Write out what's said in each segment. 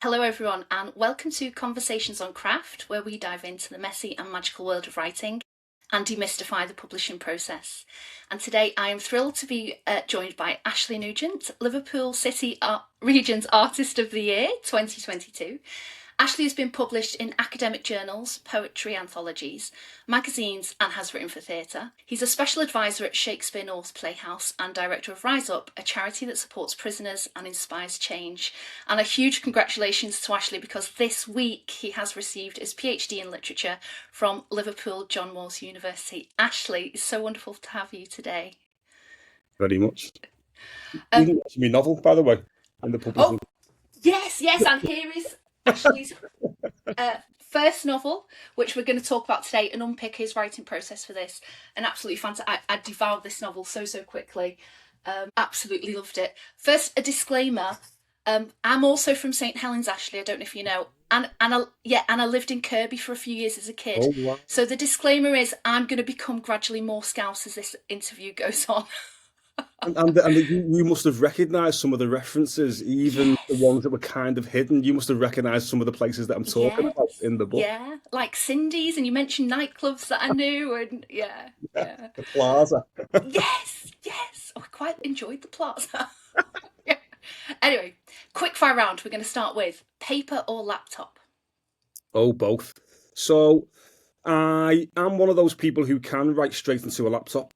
Hello, everyone, and welcome to Conversations on Craft, where we dive into the messy and magical world of writing and demystify the publishing process. And today I am thrilled to be joined by Ashleigh Nugent, Liverpool City Region's Artist of the Year 2022. Ashleigh has been published in academic journals, poetry anthologies, magazines, and has written for theatre. He's a special advisor at Shakespeare North Playhouse and director of Rise Up, a charity that supports prisoners and inspires change. And a huge congratulations to Ashleigh, because this week he has received his PhD in literature from Liverpool John Moores University. Ashleigh, it's so wonderful to have you today. Very much. You can watch my novel, by the way, in the publishing. Oh, yes, and here is Ashleigh's first novel, which we're going to talk about today and unpick his writing process for this. And absolutely fantastic. I devoured this novel so quickly. Absolutely loved it. First, a disclaimer. I'm also from St Helens, Ashleigh. I don't know if you know. And I lived in Kirby for a few years as a kid. Oh, wow. So the disclaimer is I'm going to become gradually more Scouse as this interview goes on. And you must have recognised some of the references, even the ones that were kind of hidden. You must have recognised some of the places that I'm talking about in the book. Yeah, like Cindy's, and you mentioned nightclubs that I knew, and yeah. The Plaza. Yes. Oh, I quite enjoyed the Plaza. Yeah. Anyway, quick fire round. We're going to start with paper or laptop. Oh, both. So I am one of those people who can write straight into a laptop.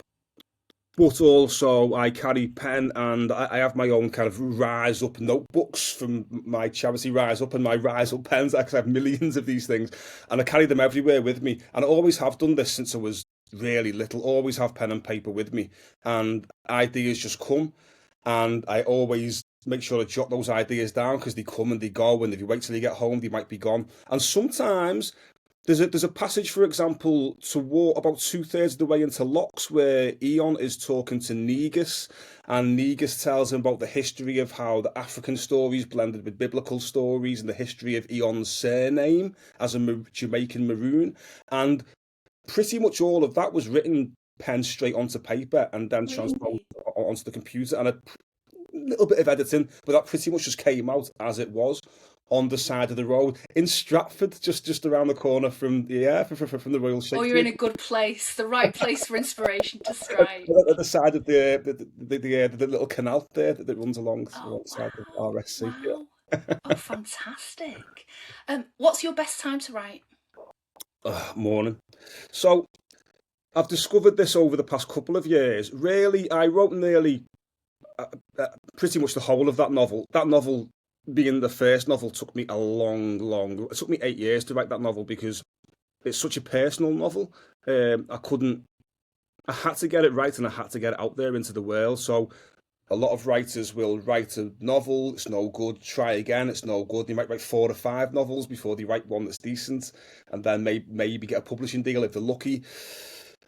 But also I carry pen, and I have my own kind of Rise Up notebooks from my charity Rise Up, and my Rise Up pens. I have millions of these things, and I carry them everywhere with me. And I always have done this since I was really little, always have pen and paper with me. And ideas just come, and I always make sure to jot those ideas down because they come and they go. And if you wait till you get home, they might be gone. And sometimes there's a passage, for example, about 2/3 of the way into Locks, where Eon is talking to Negus, and Negus tells him about the history of how the African stories blended with biblical stories and the history of Eon's surname as a Jamaican maroon. And pretty much all of that was written pen straight onto paper and then transposed onto the computer, and a little bit of editing, but that pretty much just came out as it was on the side of the road in Stratford, just around the corner from from the Royal Shakespeare. Oh, you're in a good place, the right place for inspiration to strike. At the side of the little canal there that runs along the side of RSC. Wow. Oh, fantastic. What's your best time to write? Morning. So I've discovered this over the past couple of years. Really, I wrote nearly pretty much the whole of that novel. That novel, being the first novel, took me it took me 8 years to write that novel because it's such a personal novel. I had to get it right, and I had to get it out there into the world. So a lot of writers will write a novel, it's no good, try again, it's no good. They might write 4 or 5 novels before they write one that's decent, and then maybe get a publishing deal if they're lucky.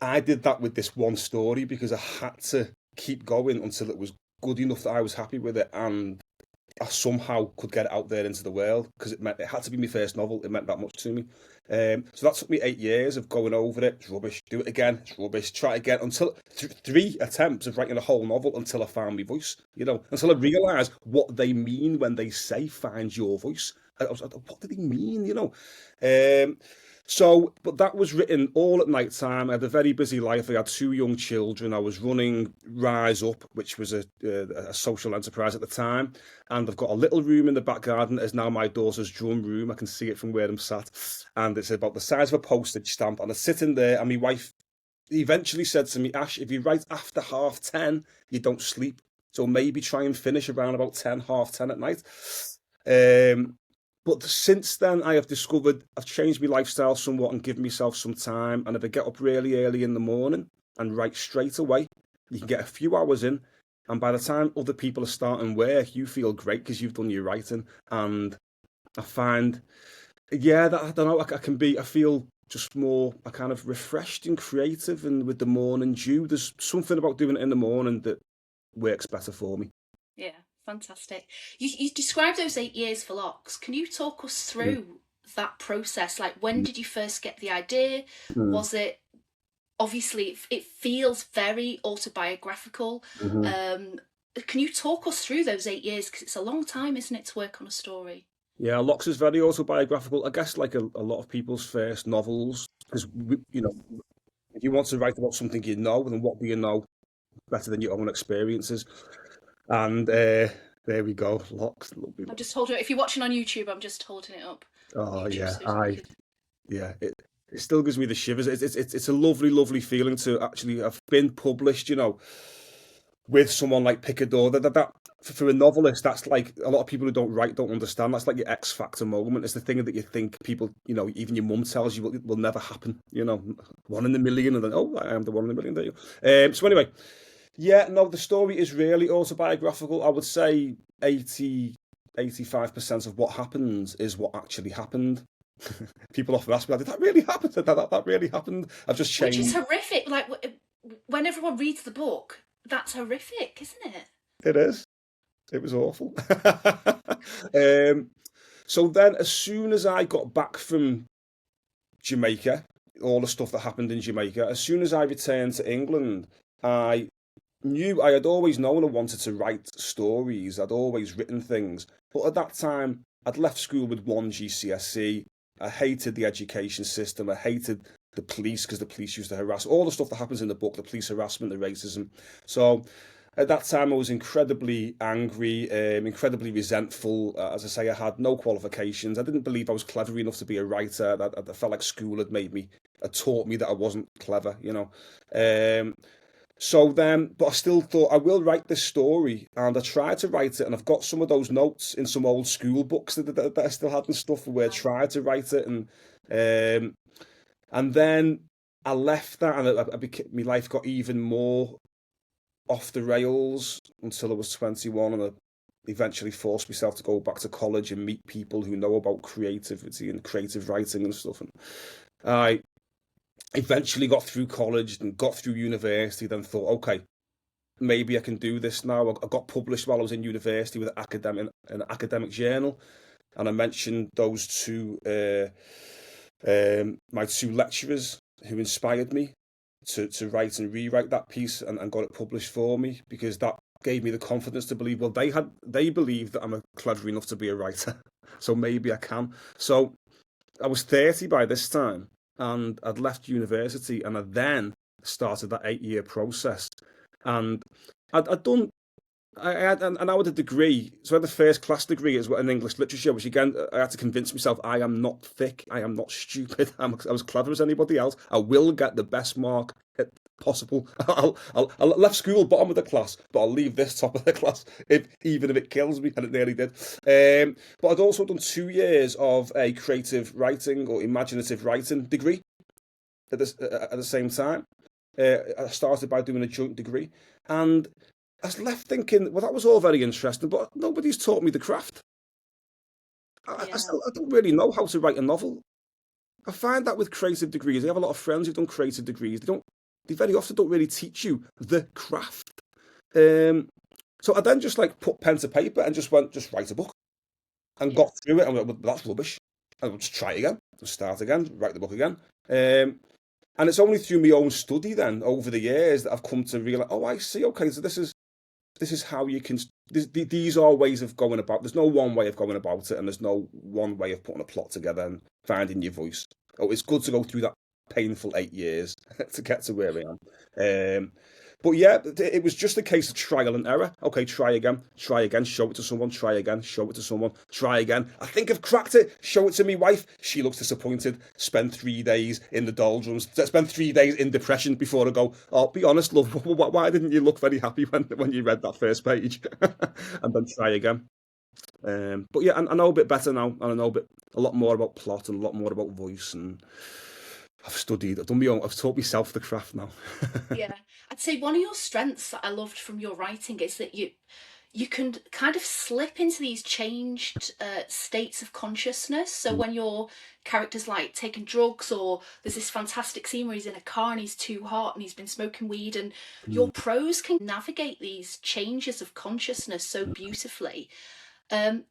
I did that with this one story because I had to keep going until it was good enough that I was happy with it, and I somehow could get it out there into the world because it had to be my first novel. It meant that much to me. So that took me 8 years of going over it. It's rubbish. Do it again. It's rubbish. Try again until 3 attempts of writing a whole novel until I found my voice. Until I realised what they mean when they say "find your voice." I was like, what do they mean? But that was written all at night time. I had a very busy life. I had 2 young children. I was running Rise Up, which was a social enterprise at the time. And I've got a little room in the back garden that is now my daughter's drum room. I can see it from where I'm sat. And it's about the size of a postage stamp. And I sit in there, and my wife eventually said to me, "Ash, if you write after 10:30, you don't sleep. So maybe try and finish around about 10, 10:30 at night." But since then, I have discovered I've changed my lifestyle somewhat and given myself some time. And if I get up really early in the morning and write straight away, you can get a few hours in. And by the time other people are starting work, you feel great because you've done your writing. And I find, that I don't know, I feel just more kind of refreshed and creative. And with the morning dew, there's something about doing it in the morning that works better for me. Yeah. Fantastic. You described those 8 years for Locks. Can you talk us through that process? Like, when did you first get the idea? Was it, obviously, it feels very autobiographical. Can you talk us through those 8 years? Because it's a long time, isn't it, to work on a story? Yeah, Locke's is very autobiographical. I guess like a lot of people's first novels, because you know, if you want to write about something you know, then what do you know better than your own experiences? And there we go, Locke's, lovely I'm Locke. just holding it. If you're watching on YouTube, I'm just holding it up on Oh YouTube yeah, so we I could. yeah, it still gives me the shivers. It's a lovely, lovely feeling to actually have been published, with someone like Picador. That for a novelist, that's like a lot of people who don't write don't understand. That's like your X factor moment. It's the thing that you think people, even your mum tells you will never happen. One in a million, and then oh, I am the one in a million. There you go. So anyway, yeah, no, the story is really autobiographical. I would say 85% of what happens is what actually happened. People often ask me, did that really happen? That really happened? I've just Which is changed. horrific. Like when everyone reads the book, that's horrific, isn't it? It is. It was awful. um, so then, as soon as I got back from Jamaica, all the stuff that happened in Jamaica, as soon as I returned to England, I knew I had always known I wanted to write stories. I'd always written things. But at that time, I'd left school with one GCSE. I hated the education system. I hated the police because the police used to harass all the stuff that happens in the book, the police harassment, the racism. So at that time, I was incredibly angry, incredibly resentful. As I say, I had no qualifications. I didn't believe I was clever enough to be a writer. I felt like school had taught me that I wasn't clever. So then, but I still thought I will write this story, and I tried to write it, and I've got some of those notes in some old school books that I still had and stuff where I Right. tried to write it, and then I left that, and my life got even more off the rails until I was 21, and I eventually forced myself to go back to college and meet people who know about creativity and creative writing and stuff, and I eventually got through college and got through university, then thought, okay, maybe I can do this now. I got published while I was in university with an academic journal, and I mentioned those my two lecturers who inspired me to write and rewrite that piece and got it published for me because that gave me the confidence to believe. Well, they believe that I'm clever enough to be a writer, so maybe I can. So I was 30 by this time, and I'd left university, and I then started that 8 year process. And I'd done, I had, and I had a degree. So I had the first class degree as well in English literature, which again, I had to convince myself I am not thick, I am not stupid, I was clever as anybody else. I will get the best mark possible. I left school bottom of the class, but I'll leave this top of the class even if it kills me, and it nearly did. But I'd also done 2 years of a creative writing or imaginative writing degree at the same time. I started by doing a joint degree, and I was left thinking, well, that was all very interesting, but nobody's taught me the craft. Yeah. I don't really know how to write a novel. I find that with creative degrees, I have a lot of friends who've done creative degrees. They very often don't really teach you the craft. Um, so I then just like put pen to paper and just write a book and Yeah. got through it. And went, well, that's rubbish. I'll just try again, just start again, write the book again. Um, and it's only through my own study then over the years that I've come to realize, oh, I see. Okay, so this is how you can. These are ways of going about. There's no one way of going about it, and there's no one way of putting a plot together and finding your voice. Oh, it's good to go through that painful 8 years to get to where I am. But yeah, it was just a case of trial and error. Okay, try again, show it to someone, try again, show it to someone, try again. I think I've cracked it. Show it to me wife. She looks disappointed. Spend 3 days in the doldrums. Spend 3 days in depression before I go. Oh, be honest, love. Why didn't you look very happy when you read that first page? And then try again. But yeah, I know a bit better now, and I know a lot more about plot and a lot more about voice, and I've done my own, I've taught myself the craft now. Yeah. I'd say one of your strengths that I loved from your writing is that you can kind of slip into these changed states of consciousness. So when your character's like taking drugs, or there's this fantastic scene where he's in a car and he's too hot and he's been smoking weed, and your Mm. prose can navigate these changes of consciousness so beautifully. Um,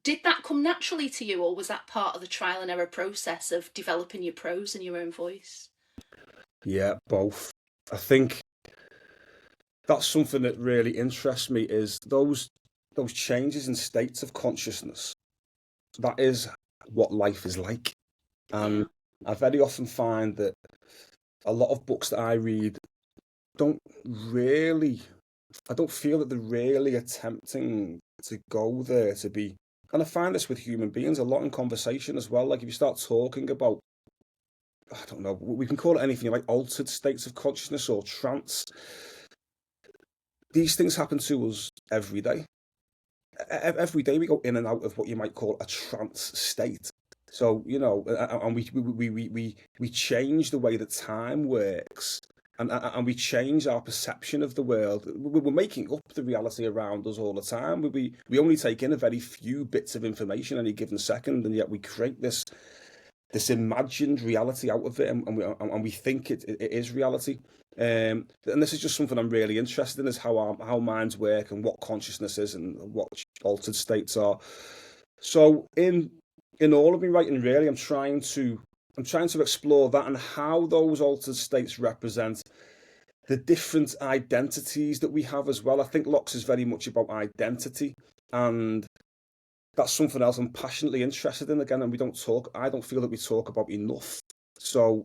did that come naturally to you, or was that part of the trial and error process of developing your prose and your own voice? Yeah, both. I think that's something that really interests me is those changes in states of consciousness. that is what life is like. And Yeah. I very often find that a lot of books that I read don't really, I don't feel that they're really attempting to go there to be. And I find this with human beings a lot in conversation as well. Like if you start talking about, I don't know, we can call it anything like altered states of consciousness or trance. These things happen to us every day. Every day we go in and out of what you might call a trance state. So, and we change the way that time works, and we change our perception of the world. We're making up the reality around us all the time. We only take in a very few bits of information any given second, and yet we create this imagined reality out of it, and we think it is reality. And this is just something I'm really interested in: is how minds work and what consciousness is and what altered states are. So in all of me writing, really, I'm trying to explore that and how those altered states represent the different identities that we have as well. I think Locke's is very much about identity, and that's something else I'm passionately interested in again, and I don't feel that we talk about enough. So,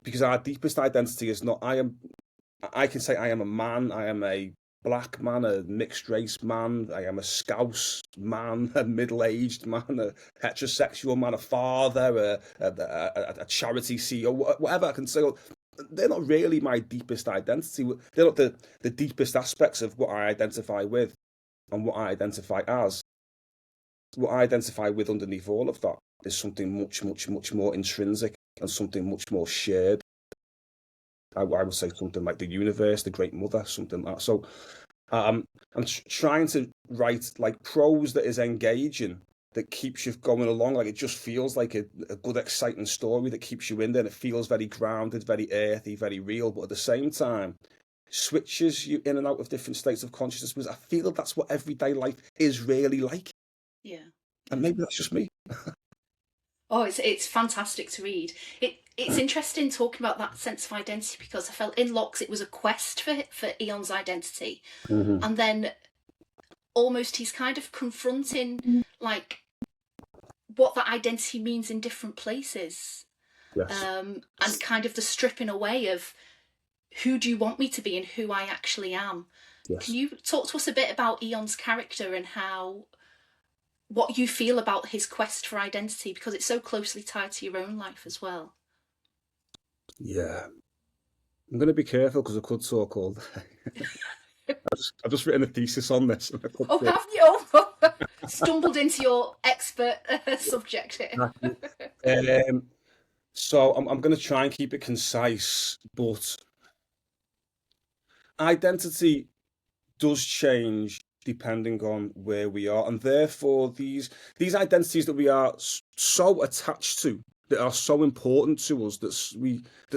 because our deepest identity is not, I can say I am a man, I am a black man, a mixed race man, I am a Scouse man, a middle-aged man, a heterosexual man, a father, a charity CEO, whatever I can say. They're not really my deepest identity. They're not the deepest aspects of what I identify with and what I identify as. What I identify with underneath all of that is something much, much, much more intrinsic and something much more shared. I would say something like the universe, the Great Mother, something like that. So um, I'm trying to write like prose that is engaging, that keeps you going along. Like it just feels like a good, exciting story that keeps you in there. And it feels very grounded, very earthy, very real, but at the same time, switches you in and out of different states of consciousness because I feel that's what everyday life is really like. Yeah. And Yeah. maybe that's just me. Oh, it's fantastic to read. It's interesting talking about that sense of identity because I felt in Locke's it was a quest for Eon's identity, Hmm. and then almost he's kind of confronting like what that identity means in different places, Yes. and kind of the stripping away of who do you want me to be and who I actually am. Can Yes. you talk to us a bit about Eon's character and how what you feel about his quest for identity because it's so closely tied to your own life as well? Yeah. I'm going to be careful because I could talk all day. I've just written a thesis on this. And I could Oh, talk. have you? Stumbled into your expert subject here. Exactly. Um, so I'm going to try and keep it concise, but identity does change depending on where we are, and therefore these identities that we are so attached to, that are so important to us, that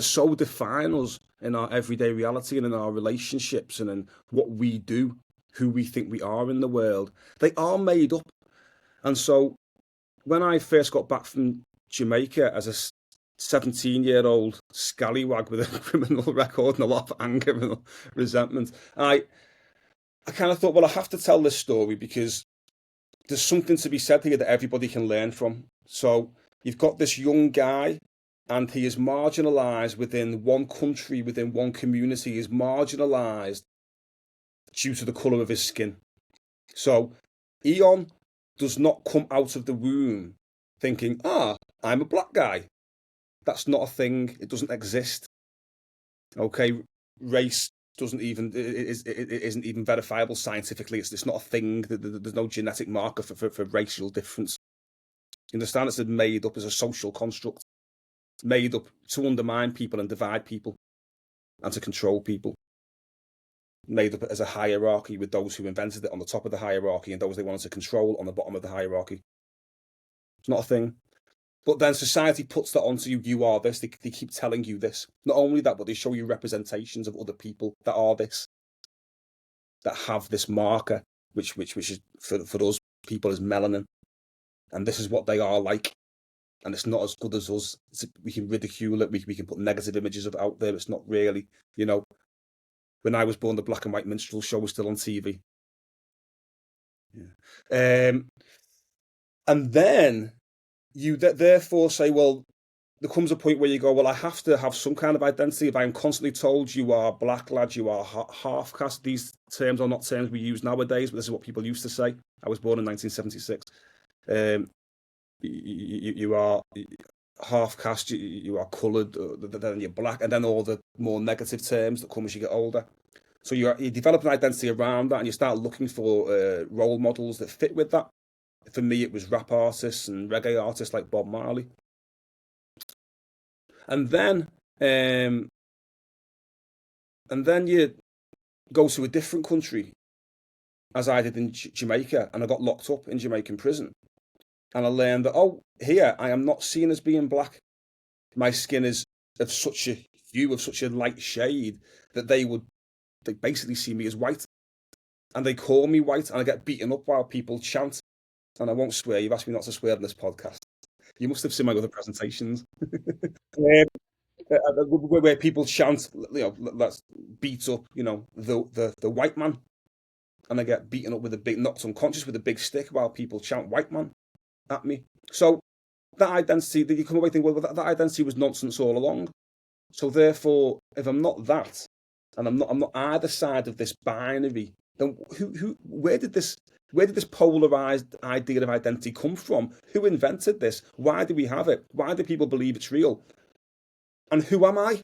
so define us in our everyday reality and in our relationships and in what we do, who we think we are in the world, they are made up. And so when I first got back from Jamaica as a 17-year-old scallywag with a criminal record and a lot of anger and resentment, I kind of thought, well, I have to tell this story because there's something to be said here that everybody can learn from. So you've got this young guy, and he is marginalized within one country, within one community, he is marginalized due to the color of his skin. So Eon does not come out of the womb thinking, I'm a black guy. That's not a thing. It doesn't exist. Okay, race doesn't even it isn't even verifiable scientifically. It's not a thing. There's no genetic marker for racial difference. You understand? It's made up as a social construct, made up to undermine people and divide people and to control people. Made up as a hierarchy with those who invented it on the top of the hierarchy and those they wanted to control on the bottom of the hierarchy. It's not a thing. But then society puts that onto you. You are this. They keep telling you this. Not only that, but they show you representations of other people that are this, that have this marker, which is for us people is melanin, and this is what they are like. And it's not as good as us. We can ridicule it. We can put negative images of it out there. It's not really, you know. When I was born, the black and white minstrel show was still on TV. Yeah. And then you therefore say, well, there comes a point where you go, well, I have to have some kind of identity. If I'm constantly told you are black lad, you are half caste, these terms are not terms we use nowadays, but this is what people used to say. I was born in 1976. You are half caste, you are coloured, then you're black, and then all the more negative terms that come as you get older. So you develop an identity around that, and you start looking for role models that fit with that. For me, it was rap artists and reggae artists like Bob Marley. And then, um, and then you go to a different country, as I did in Jamaica, and I got locked up in Jamaican prison. And I learned that, oh, here I am not seen as being black. My skin is of such a hue, of such a light shade, that they basically see me as white. And they call me white, and I get beaten up while people chant. And I won't swear, you've asked me not to swear in this podcast. You must have seen my other presentations. Where people chant, let's beat up, the white man. And I get beaten up with a big, knocked unconscious with a big stick while people chant white man at me. So that identity, that you come away thinking, well, that identity was nonsense all along. So therefore, if I'm not that, and I'm not either side of this binary, then where did this polarized idea of identity come from? Who invented this? Why do we have it? Why do people believe it's real? And who am I?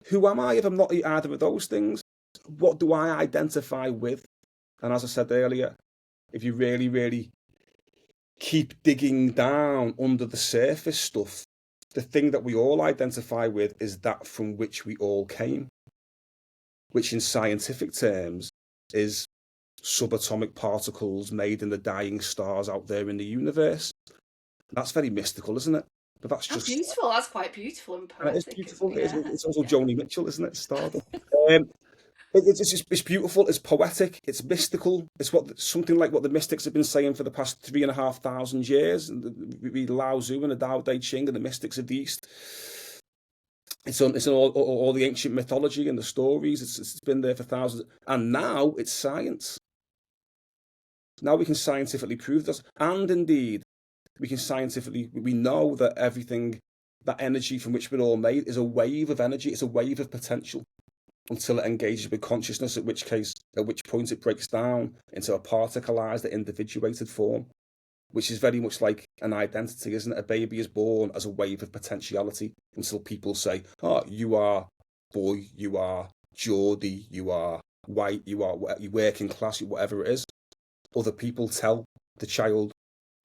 Who am I if I'm not either of those things? What do I identify with? And as I said earlier, if you really, really keep digging down under the surface stuff, the thing that we all identify with is that from which we all came, which in scientific terms is subatomic particles made in the dying stars out there in the universe. That's very mystical, isn't it? But that's beautiful. That's quite beautiful and poetic. It's beautiful. Yeah. It's also Joni Mitchell, isn't it? Stardust. It's beautiful. It's poetic. It's mystical. It's something like what the mystics have been saying for the past 3,500 years. Read Lao Tzu and the Tao Te Ching and the mystics of the East. It's in all the ancient mythology and the stories. It's been there for thousands, and now it's science. Now we can scientifically prove this, and indeed, we know that everything, that energy from which we're all made, is a wave of energy. It's a wave of potential until it engages with consciousness, at which point it breaks down into a particleized, individuated form, which is very much like an identity, isn't it? A baby is born as a wave of potentiality until people say, oh, you are boy, you are Geordie, you are white, you are working class, whatever it is. Other people tell the child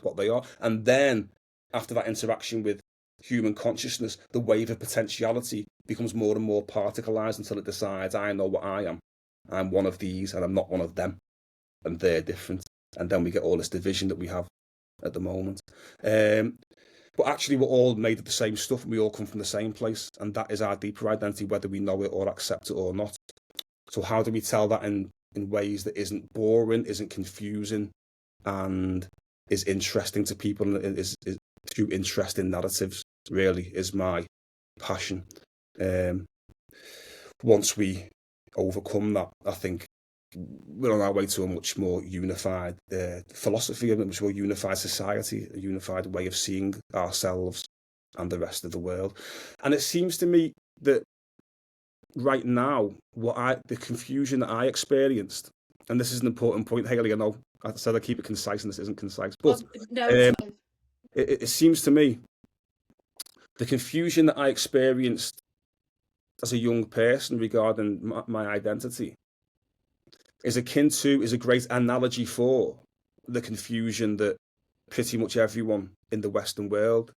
what they are. And then after that interaction with human consciousness, the wave of potentiality becomes more and more particleized until it decides, I know what I am. I'm one of these and I'm not one of them. And they're different. And then we get all this division that we have at the moment. But actually, we're all made of the same stuff and we all come from the same place. And that is our deeper identity, whether we know it or accept it or not. So how do we tell that in ways that isn't boring, isn't confusing, and is interesting to people, and is through interesting narratives, really, is my passion. Once we overcome that, I think we're on our way to a much more unified philosophy, a much more unified society, a unified way of seeing ourselves and the rest of the world. And it seems to me that right now, the confusion that I experienced, and this is an important point, Hayley, I know I said I keep it concise and this isn't concise, but no, it seems to me the confusion that I experienced as a young person regarding my identity is a great analogy for the confusion that pretty much everyone in the Western world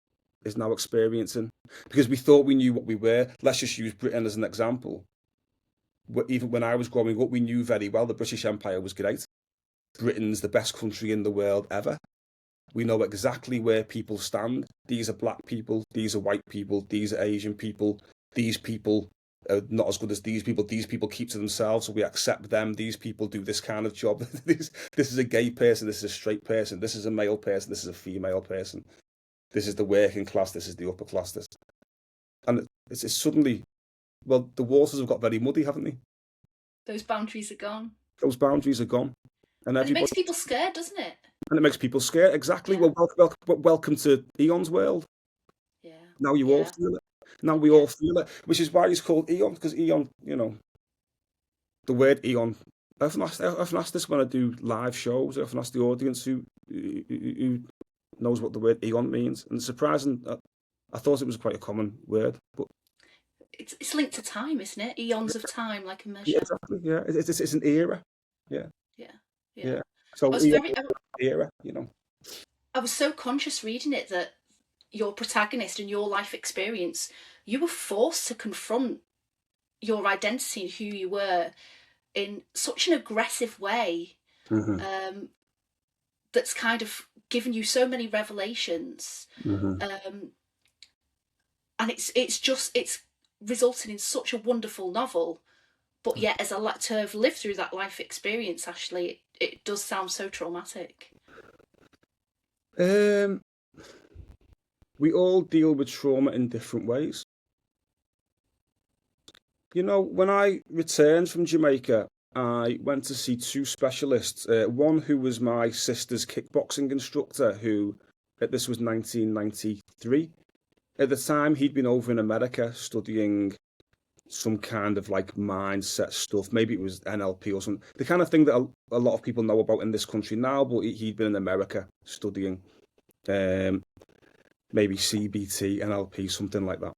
is now experiencing. Because we thought we knew what we were. Let's just use Britain as an example. Even when I was growing up, we knew very well the British Empire was great. Britain's the best country in the world ever. We know exactly where people stand. These are black people, these are white people, these are Asian people, these people are not as good as these people keep to themselves, so we accept them. These people do this kind of job. This is a gay person, this is a straight person, this is a male person, this is a female person, this is the working class, this is the upper class. And it's suddenly, well, the waters have got very muddy, haven't they? Those boundaries are gone. Those boundaries are gone. And it makes people scared, doesn't it? And it makes people scared. Exactly. Yeah. Well, welcome to Eon's world. Yeah. Now you all Yeah. feel it. Now we all Yes. feel it, which is why he's called Eon, because Eon, the word Eon. I often ask this when I do live shows. I often ask the audience who knows what the word Eon means, and it's surprising. I thought it was quite a common word, but It's linked to time, isn't it? Eons of time, like a yeah, measure. exactly. Yeah, it's an era. Yeah, Yeah. Yeah. yeah. I So was Eon very. era. I was so conscious reading it that your protagonist and your life experience, you were forced to confront your identity and who you were in such an aggressive way, Hmm. um, that's kind of given you so many revelations, Hmm. um, and it's resulted in such a wonderful novel. But yet, as to have lived through that life experience, Ashleigh, it does sound so traumatic. Um, we all deal with trauma in different ways. When I returned from Jamaica, I went to see two specialists. One who was my sister's kickboxing instructor, who this was 1993. At the time, he'd been over in America studying some kind of like mindset stuff. Maybe it was NLP or something. The kind of thing that a lot of people know about in this country now, but he'd been in America studying um, maybe CBT, NLP, something like that.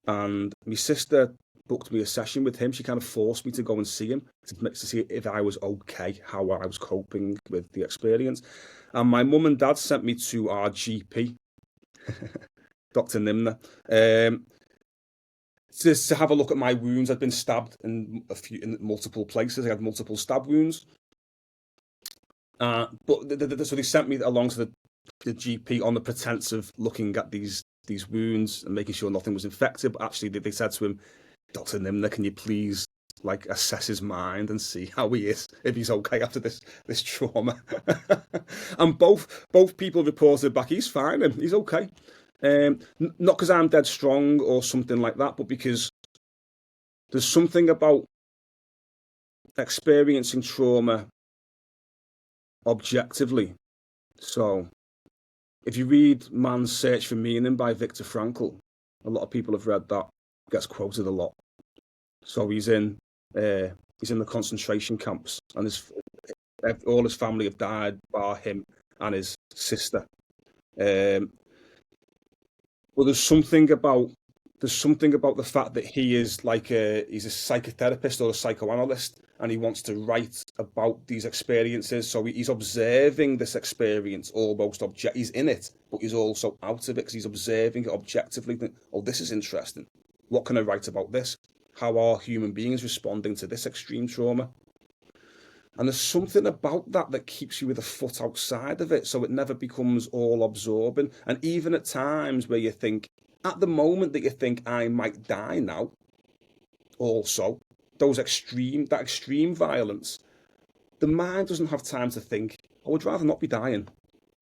And my sister booked me a session with him. She kind of forced me to go and see him to see if I was okay, how I was coping with the experience. And my mum and dad sent me to our GP, Dr Nugent, to have a look at my wounds. I'd been stabbed in multiple places. I had multiple stab wounds. But so they sent me along to the GP on the pretense of looking at these wounds and making sure nothing was infected. But actually, they said to him, Dr. Nimner, can you please like assess his mind and see how he is, if he's okay after this trauma? And both people reported back he's fine and he's okay. Not because I'm dead strong or something like that, but because there's something about experiencing trauma objectively. So if you read Man's Search for Meaning by Viktor Frankl, a lot of people have read that, gets quoted a lot. So he's in the concentration camps, and all his family have died, bar him and his sister. But there's something about the fact that he's a psychotherapist or a psychoanalyst, and he wants to write about these experiences. So he's observing this experience almost object. He's in it, but he's also out of it because he's observing it objectively. Oh, this is interesting. What can I write about this? How are human beings responding to this extreme trauma? And there's something about that keeps you with a foot outside of it, so it never becomes all absorbing. And even at times where you think, at the moment that you think I might die now, also, that extreme violence, the mind doesn't have time to think, I would rather not be dying.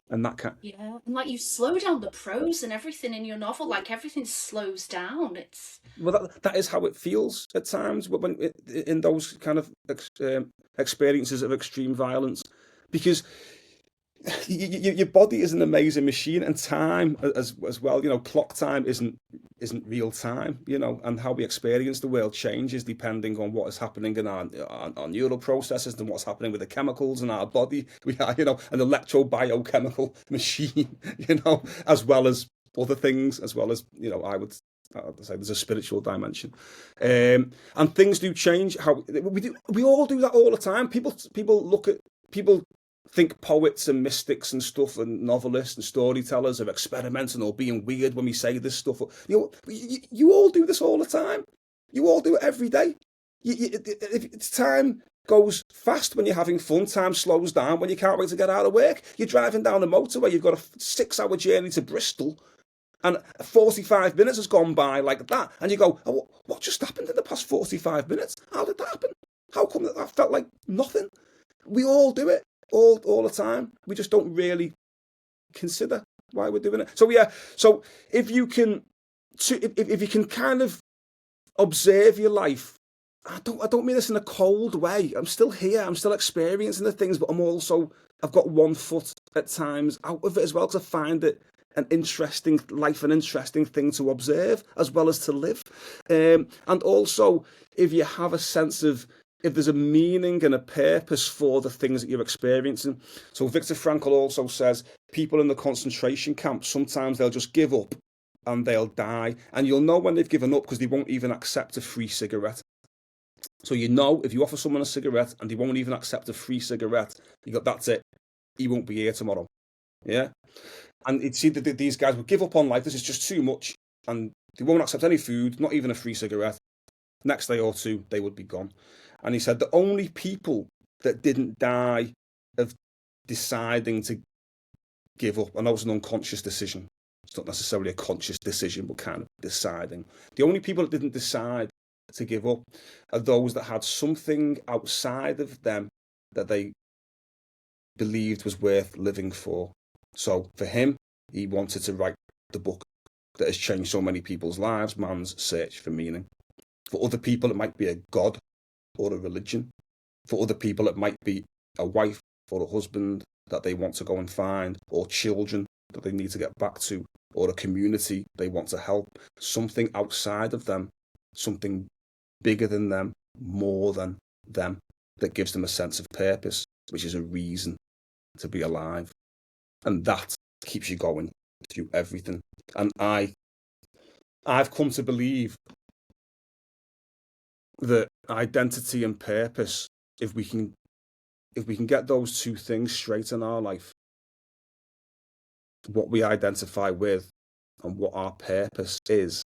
And that can Yeah, and like you slow down the prose and everything in your novel, like everything slows down. It's well, that is how it feels at times in those kind of experiences of extreme violence, because your body is an amazing machine, and time as well. Clock time isn't real time. And how we experience the world changes depending on what is happening in our neural processes and what's happening with the chemicals in our body. We are, an electrobiochemical machine. As well as other things, as well as I'd say there's a spiritual dimension, and things do change. How we all do that all the time. People think poets and mystics and stuff and novelists and storytellers are experimenting or being weird when we say this stuff. You all do this all the time. You all do it every day. If time goes fast when you're having fun, time slows down when you can't wait to get out of work. You're driving down the motorway, you've got a 6-hour journey to Bristol, and 45 minutes has gone by like that, and you go, oh, what just happened in the past 45 minutes? How did that happen? How come that felt like nothing? We all do it all the time. We just don't really consider why we're doing it. So yeah, so if you can kind of observe your life I don't mean this in a cold way. I'm still here. I'm still experiencing the things, but I've got one foot at times out of it as well because I find it an interesting life, an interesting thing to observe as well as to live. And also, if you have a sense of, if there's a meaning and a purpose for the things that you're experiencing. So Viktor Frankl also says people in the concentration camps, sometimes they'll just give up and they'll die. And you'll know when they've given up because they won't even accept a free cigarette. So you know, if you offer someone a cigarette and they won't even accept a free cigarette, that's it. He won't be here tomorrow. Yeah. And you'd see that these guys would give up on life. This is just too much. And they won't accept any food, not even a free cigarette. Next day or two, they would be gone. And he said the only people that didn't die of deciding to give up, I know it's an unconscious decision. It's not necessarily a conscious decision, but kind of deciding. The only people that didn't decide to give up are those that had something outside of them that they believed was worth living for. So for him, he wanted to write the book that has changed so many people's lives, Man's Search for Meaning. For other people, it might be a god or a religion. For other people, it might be a wife or a husband that they want to go and find, or children that they need to get back to, or a community they want to help. Something outside of them, something bigger than them, more than them, that gives them a sense of purpose, which is a reason to be alive. And that keeps you going through everything. And I've come to believe that identity and purpose, if we can get those two things straight in our life, what we identify with and what our purpose is,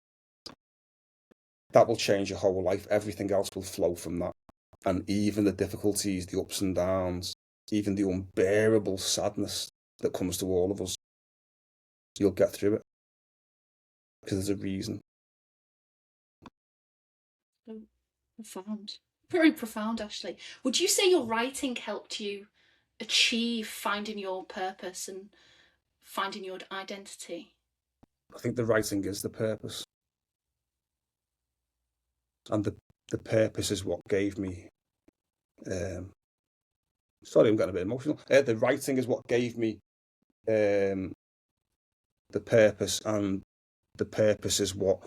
that will change your whole life. Everything else will flow from that. And even the difficulties, the ups and downs, even the unbearable sadness that comes to all of us, you'll get through it because there's a reason. Profound. Very profound, Ashleigh. Would you say your writing helped you achieve finding your purpose and finding your identity? I think the writing is the purpose. And the purpose is what gave me... sorry, I'm getting a bit emotional. The writing is what gave me the purpose, and the purpose is what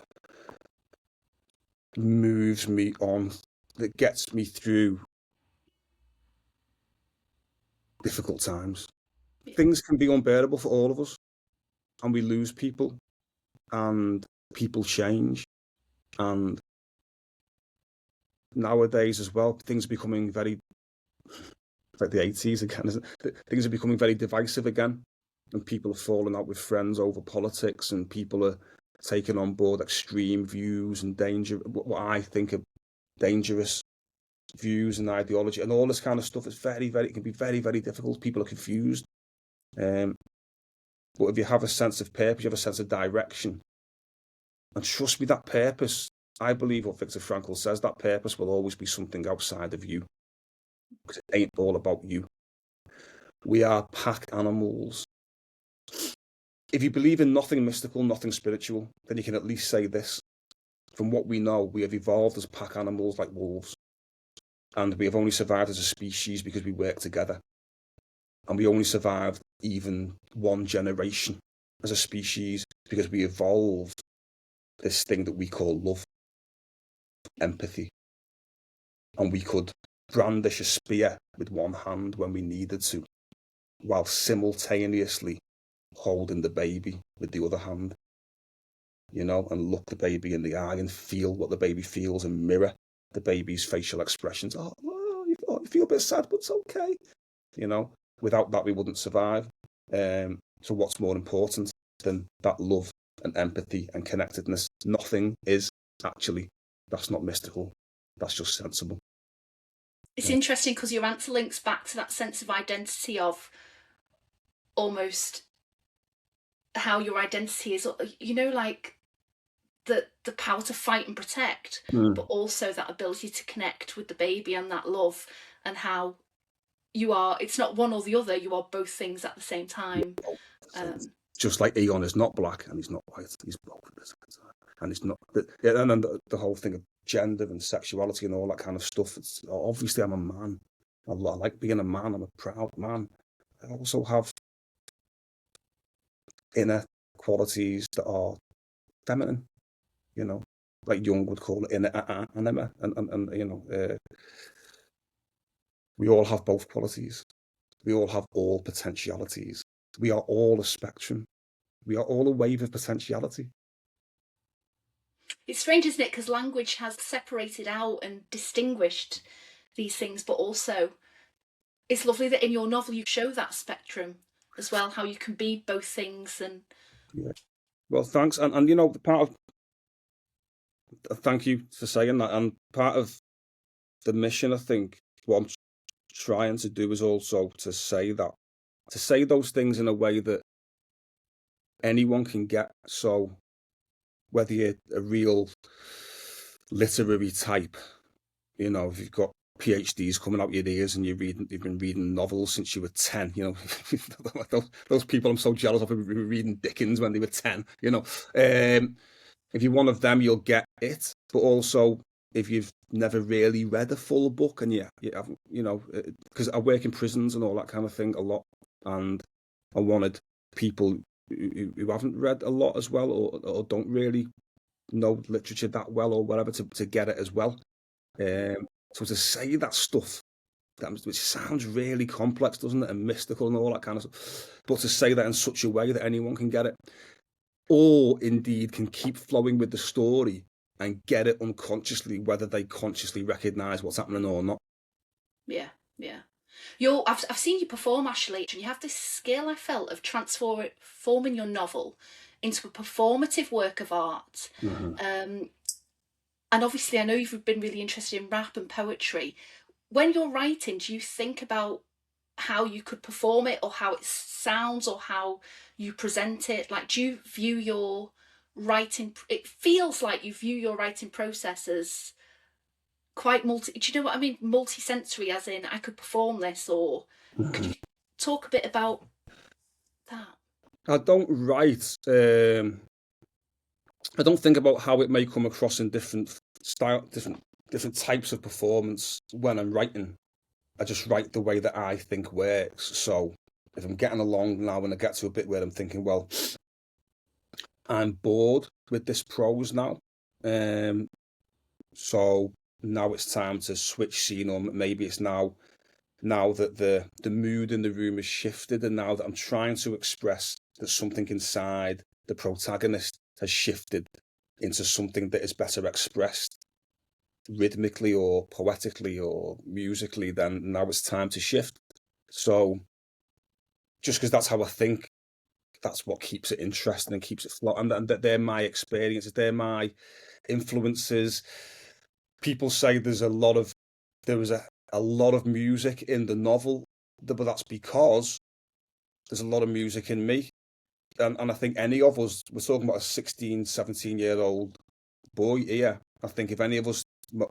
moves me on, that gets me through difficult times. Yeah. Things can be unbearable for all of us, and we lose people, and people change, and nowadays as well, things are becoming very, like the 80s again, isn't it? Things are becoming very divisive again, and people are falling out with friends over politics, and people are taking on board extreme views and what I think are dangerous views and ideology, and all this kind of stuff is it can be very, very difficult. People are confused. But if you have a sense of purpose, you have a sense of direction, and trust me, that purpose, I believe what Viktor Frankl says, that purpose will always be something outside of you, because it ain't all about you. We are pack animals. If you believe in nothing mystical, nothing spiritual, then you can at least say this. From what we know, we have evolved as pack animals like wolves. And we have only survived as a species because we work together. And we only survived even one generation as a species because we evolved this thing that we call love, empathy. And we could brandish a spear with one hand when we needed to, while simultaneously holding the baby with the other hand, and look the baby in the eye and feel what the baby feels and mirror the baby's facial expressions. Oh, you feel a bit sad, but it's okay. Without that, we wouldn't survive. So what's more important than that love and empathy and connectedness? Nothing is actually. That's not mystical. That's just sensible. It's interesting because your answer links back to that sense of identity, of almost how your identity is, like the power to fight and protect, but also that ability to connect with the baby and that love, and how you are, it's not one or the other, you are both things at the same time. Just like Eon is not black and he's not white, he's both at the same time. And it's not, and then the whole thing of gender and sexuality and all that kind of stuff. Obviously, I'm a man. I like being a man. I'm a proud man. I also have inner qualities that are feminine, like Jung would call it inner anima. And we all have both qualities. We all have all potentialities. We are all a spectrum. We are all a wave of potentiality. It's strange, isn't it? Because language has separated out and distinguished these things, but also it's lovely that in your novel you show that spectrum as well, how you can be both things. And Yeah. Well, thanks. And part of, thank you for saying that. And part of the mission, I think, what I'm trying to do is also to say those things in a way that anyone can get. So whether you're a real literary type, if you've got PhDs coming out your ears and you've been reading novels since you were 10, those people I'm so jealous of who were reading Dickens when they were 10, if you're one of them, you'll get it. But also, if you've never really read a full book and you haven't, because I work in prisons and all that kind of thing a lot, and I wanted people who haven't read a lot as well, or don't really know literature that well or whatever, to get it as well. So to say that stuff, which sounds really complex, doesn't it, and mystical and all that kind of stuff, but to say that in such a way that anyone can get it, or indeed can keep flowing with the story and get it unconsciously, whether they consciously recognise what's happening or not. Yeah. I've seen you perform, Ashleigh, and you have this skill, I felt, of transforming your novel into a performative work of art. Mm-hmm. And obviously, I know you've been really interested in rap and poetry. When you're writing, do you think about how you could perform it, or how it sounds, or how you present it? Like, do you view your writing? It feels like you view your writing process as quite do you know what I mean? Multi-sensory, as in I could perform this, or could you talk a bit about that? I don't write. I don't think about how it may come across in different different types of performance when I'm writing. I just write the way that I think works. So if I'm getting along now and I get to a bit where I'm thinking, well, I'm bored with this prose now, so now it's time to switch scene, or maybe it's now that the mood in the room has shifted, and now that I'm trying to express that something inside the protagonist has shifted into something that is better expressed rhythmically or poetically or musically, then now it's time to shift. So just because that's how I think, that's what keeps it interesting and keeps it flowing. And that they're my experiences, they're my influences. People say there was a lot of music in the novel, but that's because there's a lot of music in me. And I think any of us, we're talking about a 16, 17-year-old boy here. I think if any of us,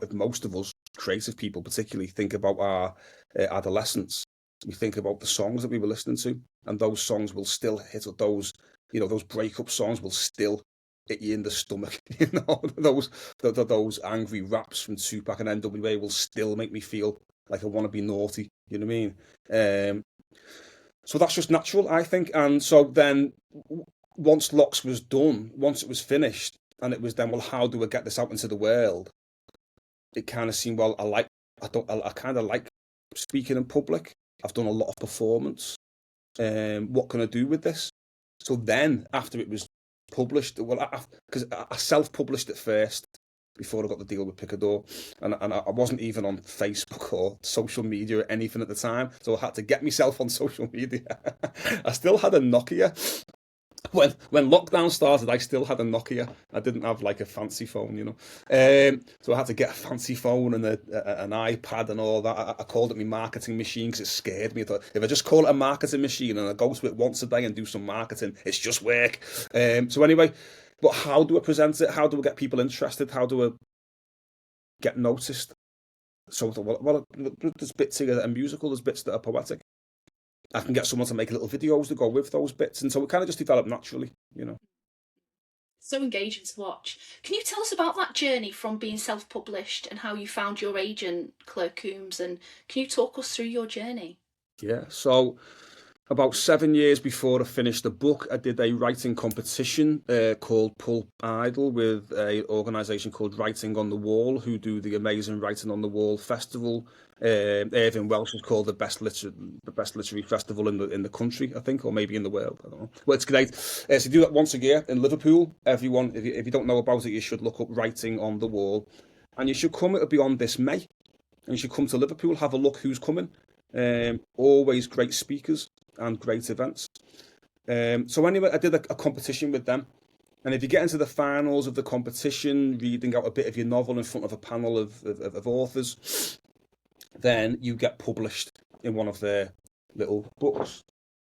if most of us, creative people particularly, think about our adolescence, we think about the songs that we were listening to, and those songs will still hit those breakup songs will still hit you in the stomach. Those angry raps from Tupac and NWA will still make me feel like I want to be naughty. You know what I mean? So that's just natural, I think. And so then, once Locks was done, once it was finished, and it was then, well, how do I get this out into the world? It kind of seemed, well, I kind of like speaking in public. I've done a lot of performance. What can I do with this? So then, after it was published, well, because I self-published it first before I got the deal with Picador, and I wasn't even on Facebook or social media or anything at the time, so I had to get myself on social media. I still had a Nokia. When lockdown started, I still had a Nokia. I didn't have like a fancy phone. So I had to get a fancy phone and an iPad and all that. I called it my marketing machine because it scared me. I thought, if I just call it a marketing machine and I go to it once a day and do some marketing, it's just work. So anyway, but how do I present it? How do I get people interested? How do I get noticed? So there's bits here that are musical, there's bits that are poetic. I can get someone to make little videos to go with those bits, and so it kind of just developed naturally. So engaging to watch. Can you tell us about that journey from being self-published and how you found your agent, Claire Coombs, and can you talk us through your journey? Yeah. So about 7 years before I finished the book, I did a writing competition called Pulp Idol with a organisation called Writing on the Wall, who do the amazing Writing on the Wall festival. Irving Welsh is called the best literary festival in the country, I think, or maybe in the world. I don't know. Well, it's great. So you do that once a year in Liverpool. Everyone, if you don't know about it, you should look up Writing on the Wall, and you should come. It'll be on this May, and you should come to Liverpool. Have a look who's coming. Always great speakers and great events. So anyway, I did a competition with them. And if you get into the finals of the competition, reading out a bit of your novel in front of a panel of authors, then you get published in one of their little books.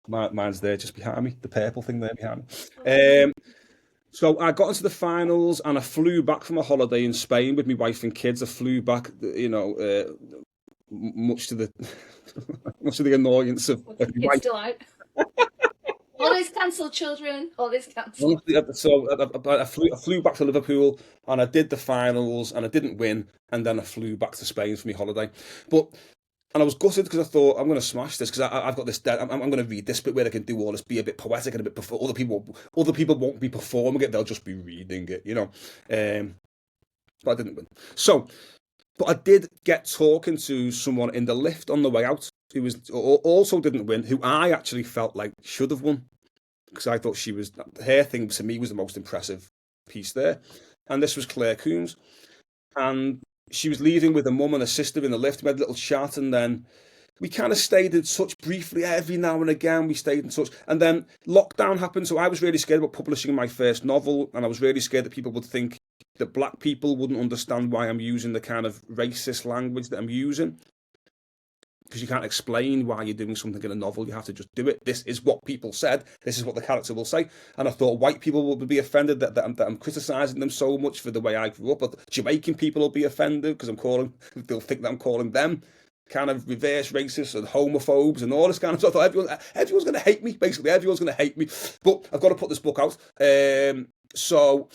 Mine's there just behind me, the purple thing there behind me. So I got into the finals and I flew back from a holiday in Spain with my wife and kids. I flew back, much to the much to the annoyance of my It's wife. still out. Holidays cancelled, children. Holidays cancelled. Honestly, so I flew back to Liverpool and I did the finals and I didn't win, and then I flew back to Spain for my holiday. But and I was gutted because I thought I'm going to smash this because I've got this. I'm going to read this bit where I can do all this, be a bit poetic and a bit before other people won't be performing it; they'll just be reading it, you know. But I didn't win. So, but I did get talking to someone in the lift on the way out who was also didn't win, who I actually felt like should have won because I thought her thing to me was the most impressive piece there. And this was Claire Coombs. And she was leaving with her mum and her sister in the lift. We had a little chat, and then we kind of stayed in touch briefly every now and again. We stayed in touch. And then lockdown happened. So I was really scared about publishing my first novel. And I was really scared that people would think that black people wouldn't understand why I'm using the kind of racist language that I'm using, because you can't explain why you're doing something in a novel. You have to just do it. This is what people said. This is what the character will say. And I thought white people would be offended that I'm criticising them so much for the way I grew up. But Jamaican people will be offended because they'll think that I'm calling them kind of reverse racists and homophobes and all this kind of stuff. I thought everyone's going to hate me. Basically, everyone's going to hate me. But I've got to put this book out. So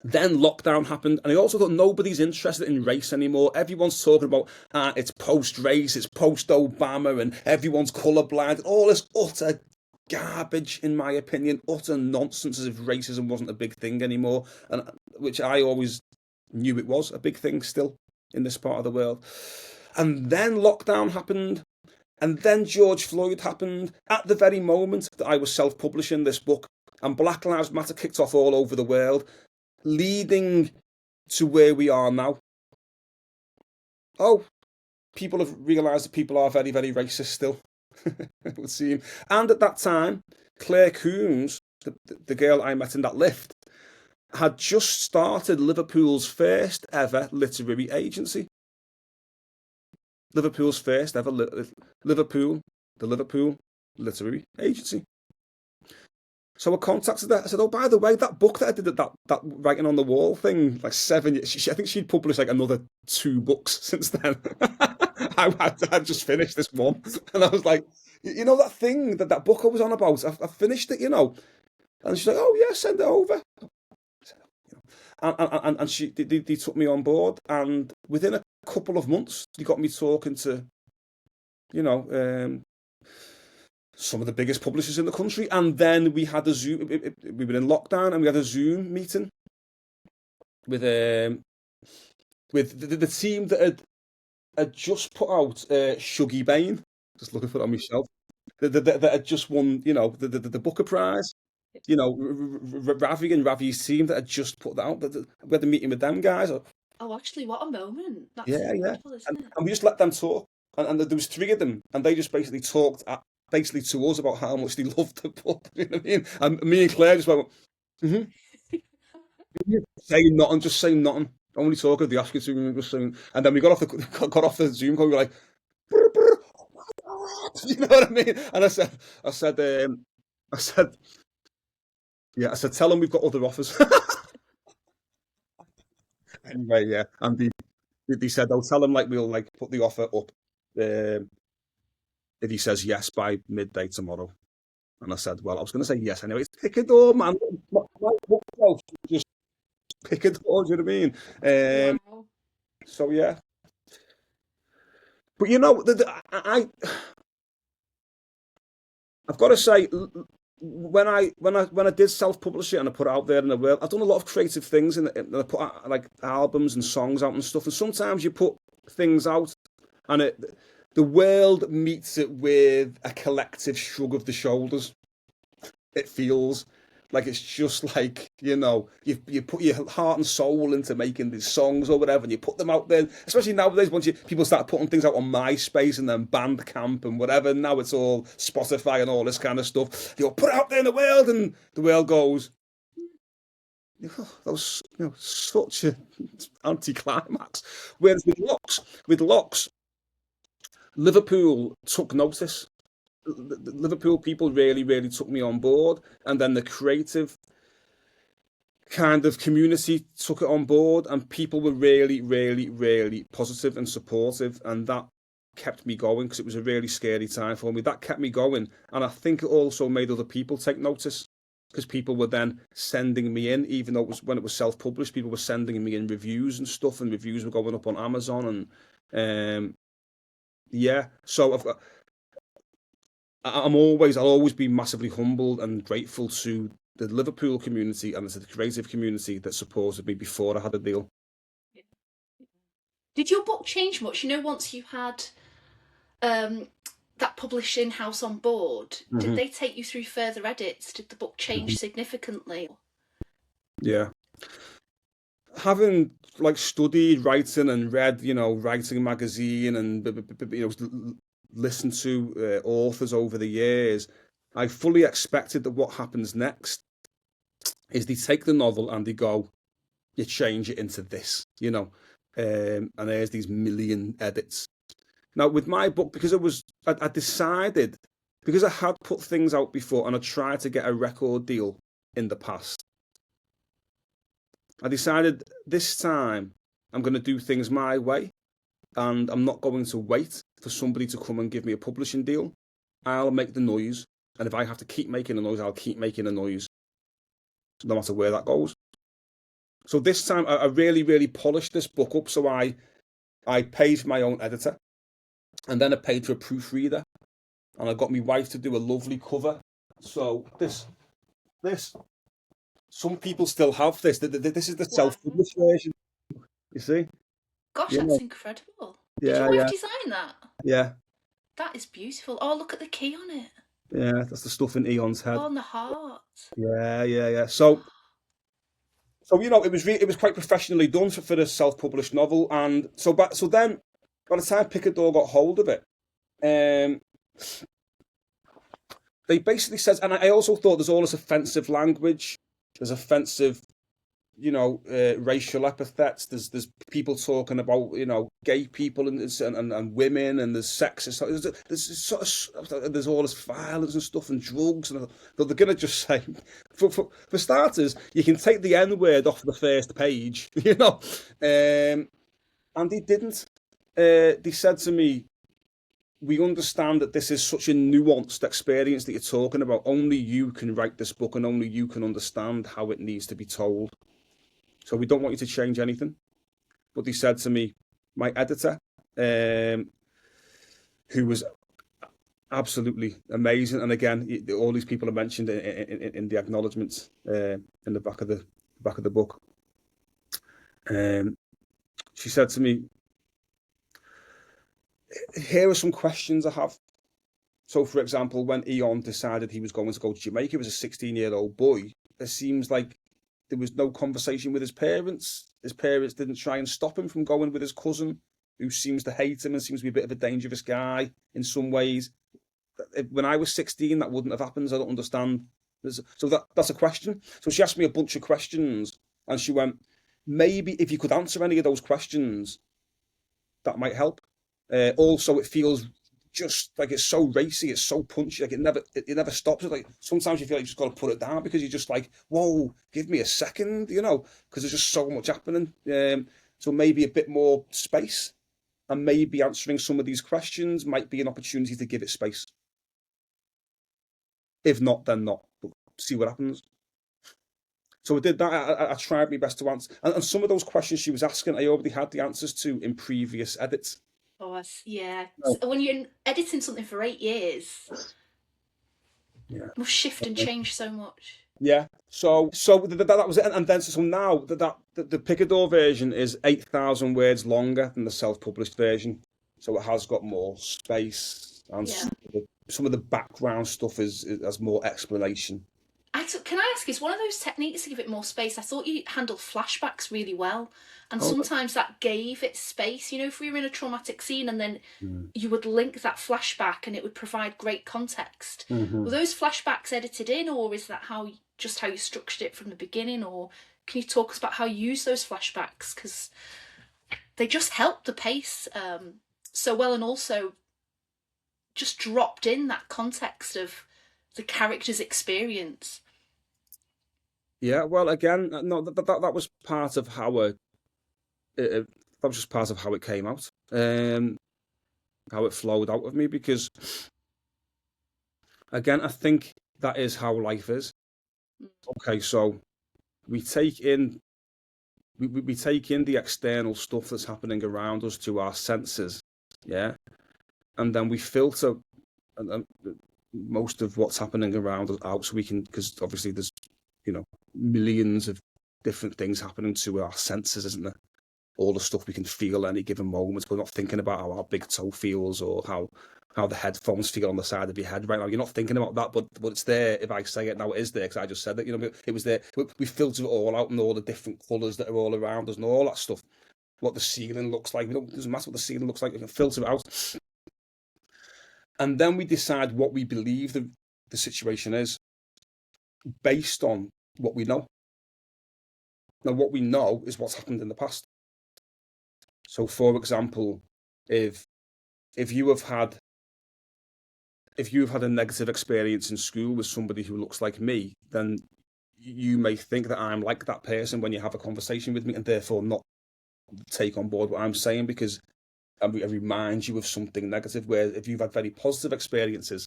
then lockdown happened, and I also thought nobody's interested in race anymore. Everyone's talking about it's post-race, it's post-Obama, and everyone's colourblind. All this utter garbage, in my opinion, utter nonsense, as if racism wasn't a big thing anymore, and which I always knew it was a big thing still in this part of the world. And then lockdown happened, and then George Floyd happened at the very moment that I was self-publishing this book, and Black Lives Matter kicked off all over the world, leading to where we are now. Oh, people have realised that people are very, very racist still, it would seem. And at that time, Claire Coombs, the girl I met in that lift, had just started Liverpool's first ever literary agency. Liverpool's first ever the Liverpool Literary Agency. So I contacted her. I said, "Oh, by the way, that book that I did, that writing on the wall thing, like 7 years. I think she'd published like another 2 books since then. I'd just finished this one, and I was like, you know that thing that book I was on about. I finished it, you know." And she's like, "Oh yeah, send it over." And they took me on board, and within a couple of months, they got me talking to, you know, some of the biggest publishers in the country. And then we had a Zoom. We were in lockdown, and we had a Zoom meeting with the team that had just put out Shuggy Bane. Just looking for it on myself. That had just won, you know, the Booker Prize. You know, Ravi and Ravi's team that had just put that out. We had a meeting with them guys. Oh, actually, what a moment. That's Yeah, yeah. incredible, isn't it? And we just let them talk. And there was 3 of them, and they just basically talked basically to us about how much they loved the book. You know what I mean? And me and Claire just went, mm-hmm. Saying nothing, just saying nothing. Only talking if they ask you to, just saying. And then we got off the Zoom call. We were like, brr, brr, you know what I mean? And I said, yeah, I said, tell them we've got other offers. Anyway, yeah, and they said, "Oh, tell him like we'll like put the offer up if he says yes by midday tomorrow." And I said, "Well, I was going to say yes anyway. It's Picador, man. My myself, just Picador, do you know what I mean? Wow. So yeah. But you know, I've got to say, when I did self-publish it and I put it out there in the world, I've done a lot of creative things, and I put like albums and songs out and stuff. And sometimes you put things out, and the world meets it with a collective shrug of the shoulders. It feels like it's just like, you put your heart and soul into making these songs or whatever, and you put them out there. Especially nowadays, once people start putting things out on MySpace and then Bandcamp and whatever. Now it's all Spotify and all this kind of stuff. You go, put it out there in the world, and the world goes, oh, that was, such an anticlimax. Whereas with locks, Liverpool took notice. The Liverpool people really, really took me on board, and then the creative kind of community took it on board, and people were really, really, really positive and supportive, and that kept me going because it was a really scary time for me. That kept me going, and I think it also made other people take notice because people were then sending me in, even though it was when it was self-published, people were sending me in reviews and stuff, and reviews were going up on Amazon, and yeah. So I'll always be massively humbled and grateful to the Liverpool community and to the creative community that supported me before I had a deal. Did your book change much? Once you had that publishing house on board, did they take you through further edits? Did the book change significantly? Yeah. Having like studied writing and read, writing magazine and listened to authors over the years, I fully expected that what happens next is they take the novel and they go, you change it into this, and there's these million edits. Now with my book, because I decided, because I had put things out before and I tried to get a record deal in the past, I decided this time I'm going to do things my way, and I'm not going to wait for somebody to come and give me a publishing deal. I'll make the noise, and if I have to keep making a noise, I'll keep making a noise, no matter where that goes. So this time I really, really polished this book up. So I paid for my own editor, and then I paid for a proofreader, and I got my wife to do a lovely cover. So this, some people still have this. This is the self-published version. You see? Gosh, Yeah, that's incredible. Did your yeah, wife yeah, design that? yeah, That is beautiful. Oh, look at the key on it. yeah. That's the stuff in Eon's head. Oh, and the heart. Yeah, yeah, yeah. So it was quite professionally done for the self-published novel, and so then by the time Picador got hold of it, um, they basically said, and I also thought there's all this offensive language, there's offensive, racial epithets. There's people talking about gay people and women, and there's sexist. There's all this violence and stuff and drugs, and they're gonna just say, for starters, you can take the N word off the first page, and they didn't. They said to me, we understand that this is such a nuanced experience that you're talking about. Only you can write this book, and only you can understand how it needs to be told. So we don't want you to change anything. But he said to me, my editor, who was absolutely amazing, and again, all these people are mentioned in the acknowledgements in the back of the book. She said to me, here are some questions I have. So, for example, when Eon decided he was going to go to Jamaica as a 16-year-old boy, it seems like there was no conversation with his parents. His parents didn't try and stop him from going with his cousin, who seems to hate him and seems to be a bit of a dangerous guy in some ways. When I was 16, that wouldn't have happened. I don't understand. So that's a question. So she asked me a bunch of questions, and she went, maybe if you could answer any of those questions, that might help. Also, it feels just like it's so racy, it's so punchy, like it never stops. Like sometimes you feel like you just got to put it down because you're just like, whoa, give me a second, because there's just so much happening. So maybe a bit more space, and maybe answering some of these questions might be an opportunity to give it space. If not, then not. But see what happens. So I did that. I tried my best to answer, and some of those questions she was asking, I already had the answers to in previous edits. Oh, yeah. Oh, So when you're editing something for 8 years, yeah. it must shift and change so much. Yeah. So that was it, and then so now the Picador version is 8,000 words longer than the self-published version, so it has got more space, and Yeah. some of the background stuff has more explanation. Can I ask, is one of those techniques to give it more space? I thought you handled flashbacks really well, and Oh, sometimes that gave it space. You know, if we were in a traumatic scene and then mm. you would link that flashback and it would provide great context. Were Hmm. those flashbacks edited in, or is that just how you structured it from the beginning? Or can you talk us about how you use those flashbacks, because they just helped the pace so well, and also just dropped in that context of the character's experience. Yeah. Well, again, no, that was part of how that was just part of how it came out, how it flowed out of me. Because again, I think that is how life is. Okay, so we take in we take in the external stuff that's happening around us to our senses, yeah, and then we filter most of what's happening around us out, so we can, because obviously there's millions of different things happening to our senses, isn't there? All the stuff we can feel at any given moment. We're not thinking about how our big toe feels, or how the headphones feel on the side of your head right now. You're not thinking about that, but it's there. If I say it now, it is there because I just said it. It was there. We filter it all out, and all the different colours that are all around us, and all that stuff. What the ceiling looks like. It doesn't matter what the ceiling looks like. We can filter it out, and then we decide what we believe the situation is based on what we know. Now, what we know is what's happened in the past. So, for example, if if you have had if you've had a negative experience in school with somebody who looks like me, then you may think that I'm like that person when you have a conversation with me, and therefore not take on board what I'm saying, because I remind you of something negative. Where if you've had very positive experiences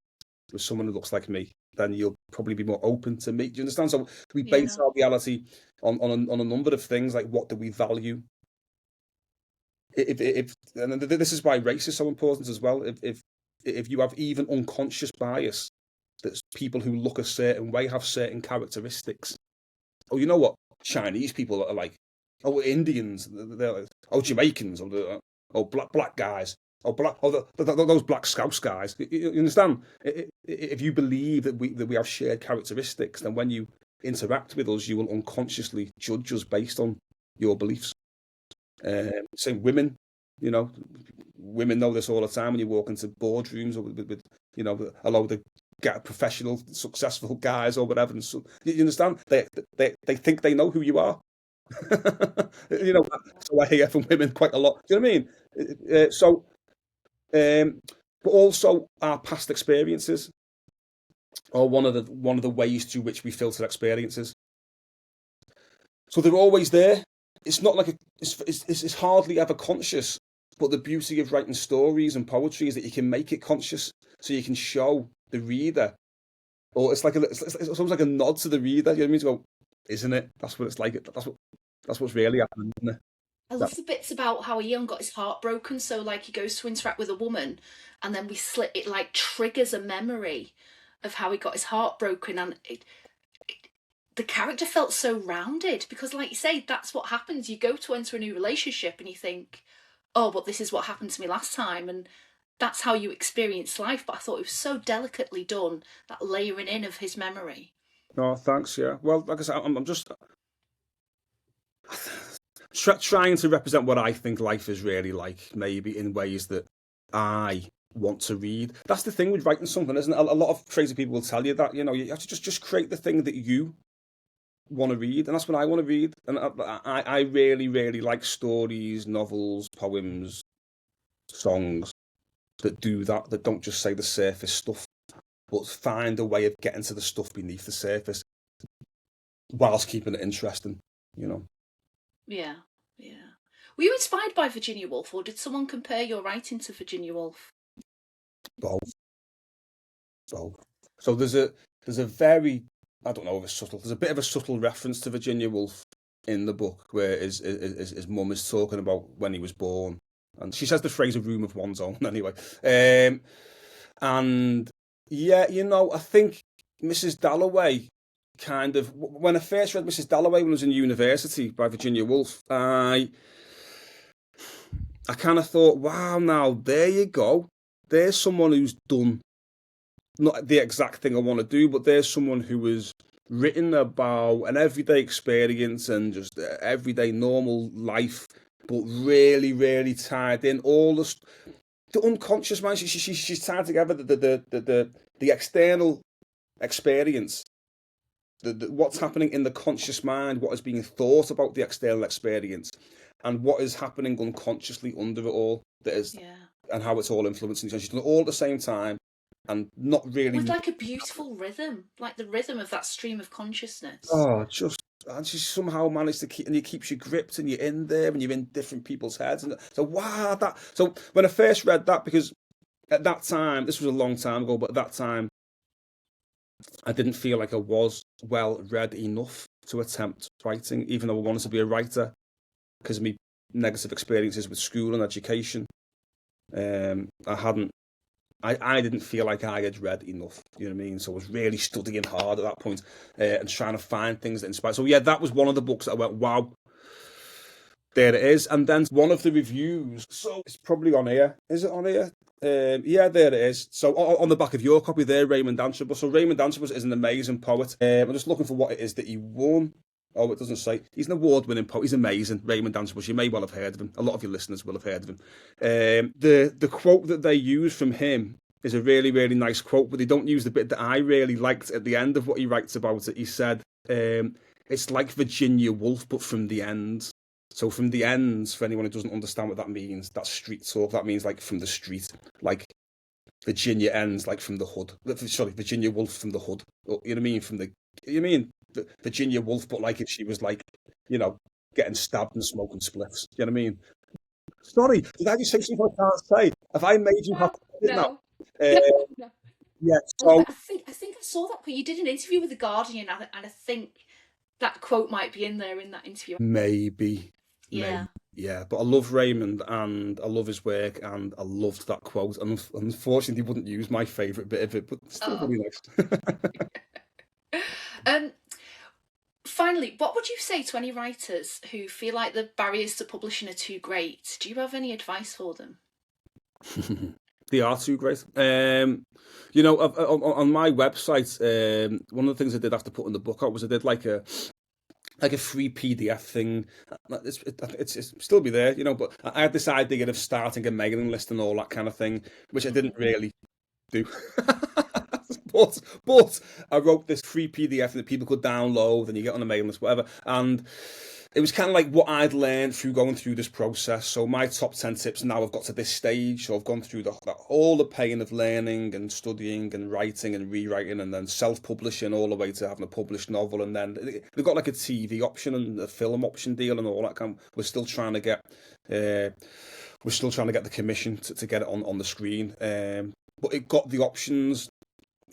with someone who looks like me, then you'll probably be more open to me. Do you understand? So we base Yeah. our reality on a number of things, like what do we value. If and this is why race is so important as well. If you have even unconscious bias, that people who look a certain way have certain characteristics. Oh, you know what? Chinese people are like. Oh, Indians. They're like, oh, Jamaicans. Oh, black guys. Oh, those black Scouse guys. You understand? If you believe that we have shared characteristics, then when you interact with us, you will unconsciously judge us based on your beliefs. Same women, you know, women know this all the time when you walk into boardrooms, or with a lot of the get professional, successful guys or whatever. And so, you understand? They think they know who you are. you know, so I hear from women quite a lot. Do you know what I mean? Um, but also our past experiences are one of the ways to which we filter experiences. So they're always there. It's not like it's hardly ever conscious. But the beauty of writing stories and poetry is that you can make it conscious, so you can show the reader, or it's almost like a nod to the reader. You know what I mean? To go, isn't it? That's what it's like. That's what's really happening, isn't it? I That, love the bits about how Ian got his heart broken. So, like, he goes to interact with a woman, and then we slip it, like, triggers a memory of how he got his heart broken, and the character felt so rounded because, like you say, that's what happens. You go to enter a new relationship, and you think, "Oh, but this is what happened to me last time," and that's how you experience life. But I thought it was so delicately done, that layering in of his memory. no, thanks. Yeah. Well, like I said, I'm just trying to represent what I think life is really like, maybe in ways that I want to read. That's the thing with writing something, isn't it? A lot of crazy people will tell you that, you have to just create the thing that you want to read, and that's what I want to read. And I really, really like stories, novels, poems, songs that do that, that don't just say the surface stuff, but find a way of getting to the stuff beneath the surface whilst keeping it interesting, you know. Yeah, yeah. Were you inspired by Virginia Woolf, or did someone compare your writing to Virginia Woolf? Both, both. So there's a very I don't know if it's subtle. There's a bit of a subtle reference to Virginia Woolf in the book where his mum is talking about when he was born, and she says the phrase "a room of one's own" anyway. And yeah, I think Mrs. Dalloway kind of when I first read Mrs. Dalloway when I was in university by Virginia Woolf, I kind of thought, wow, now there you go. There's someone who's done not the exact thing I want to do, but there's someone who has written about an everyday experience and just everyday normal life, but really, really tied in all the unconscious mind. She's tied together the external experience, what's happening in the conscious mind, what is being thought about the external experience, and what is happening unconsciously under it all. That is, Yeah. and how it's all influencing each other. She's done it all at the same time, and not really. With like a beautiful rhythm, like the rhythm of that stream of consciousness. Oh, just and she somehow managed to keep, and it keeps you gripped, and you're in there, and you're in different people's heads, and so wow, that. So when I first read that, because at that time, this was a long time ago, but at that time, I didn't feel like I was well read enough to attempt writing, even though I wanted to be a writer, because of my negative experiences with school and education. I hadn't. I didn't feel like I had read enough, you know what I mean? So I was really studying hard at that point, and trying to find things that inspired. So yeah, that was one of the books that I went, wow, there it is. And then one of the reviews, so it's probably on here. Is it on here? Yeah, there it is. So on the back of your copy there, Raymond Antrobus. So Raymond Antrobus is an amazing poet. I'm just looking for what it is that he won. Oh, it doesn't say. He's an award-winning poet. He's amazing, Raymond Antrobus. You may well have heard of him. A lot of your listeners will have heard of him. The quote that they use from him is a really, really nice quote, but they don't use the bit that I really liked at the end of what he writes about it. He said, it's like Virginia Woolf, but from the ends. So from the ends, for anyone who doesn't understand what that means, that's street talk. That means like from the street, like Virginia ends, like from the hood. Sorry, Virginia Woolf from the hood. You know what I mean? You mean Virginia Woolf, but like if she was like, getting stabbed and smoking spliffs. You know what I mean? Sorry, did I just say something I can't say? Have I made you have to say it now? No. Uh, No. yeah. Oh, So I think I saw that, but you did an interview with the Guardian, and I think that quote might be in there in that interview. maybe. Yeah. Yeah, but I love Raymond and I love his work and I loved that quote. And unfortunately, he wouldn't use my favourite bit of it, but still Oh. really nice. Um. Finally, what would you say to any writers who feel like the barriers to publishing are too great? Do you have any advice for them? They are too great. On my website, one of the things I did after putting the book out was I did like a free PDF thing. It's still be there, but I had this idea of starting a mailing list and all that kind of thing, which I didn't really do. but I wrote this free PDF that people could download and you get on a mailing list, whatever. And it was kind of like what I'd learned through going through this process. So my top 10 tips now I've got to this stage. So I've gone through all the pain of learning and studying and writing and rewriting and then self-publishing all the way to having a published novel. And then they've got like a TV option and a film option deal and all that kind of, we're still trying to get the commission to get it on the screen. But it got the options.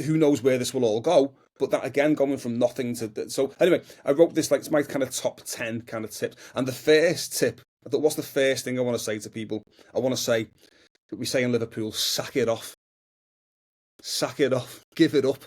Who knows where this will all go? But that again, going from nothing to so anyway, I wrote this like it's my kind of top 10 kind of tips. And the first tip, I thought, what's the first thing I want to say to people? I want to say that we say in Liverpool, sack it off, give it up.